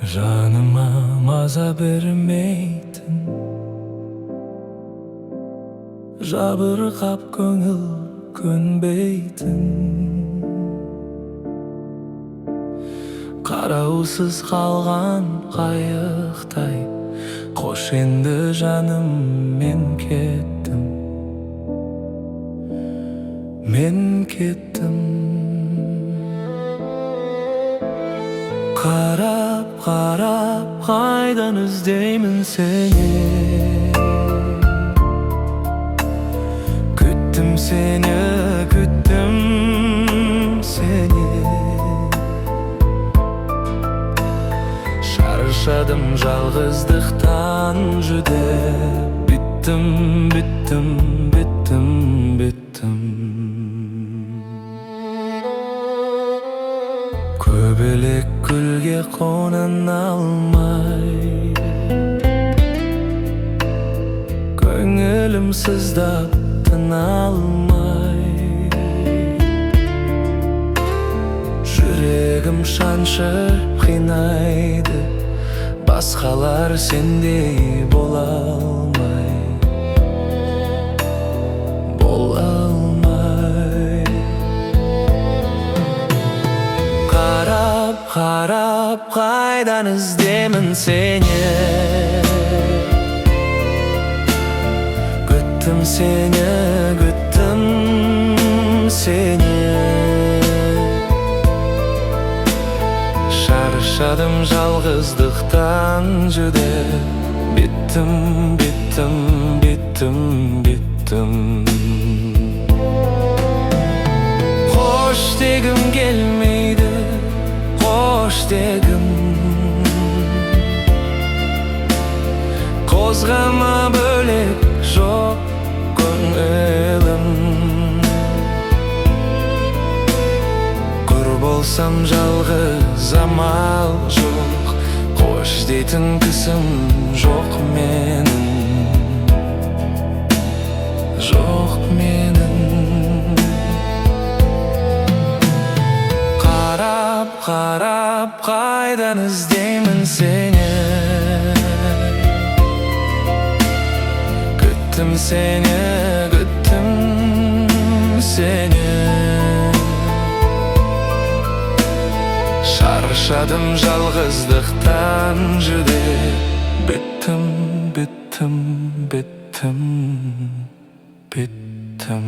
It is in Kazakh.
Жаныma маза бермейтін, жабырқап көңіл көнбейтін, қараусыз қалған қайықтай. Қош енді жаным, мен кеттім, мен кеттім. Қарап қайдан іздеймін сені. Күттім сені, күттім сені. Шаршадым жалғыздықтан жүдеп. Биттім, биттім, биттім, биттім. Көбелек гүлге қона алмай, көңілім сыздап тына алмай. Жүрегім шаншып қинайды, басқалар сендей бола алмай, бола алмай. Қарап қайдан іздеймін сені. Күттім сені, күттім сені. Шаршадым жалғыздықтан жүдеп. Биттім, биттім, биттім, биттім. Қош дегім келмейді, қош дегім. Қозғама бөлек жоқ көңілім. Құр болсам жалғыз амал жоқ, қош дейтін кісім жоқ менің, жоқ менің. Қарап қайдан іздеймін сені. Күттім сені, күттім сені. Шаршадым жалғыздықтан жүдеп. Биттім, биттім, биттім, биттім.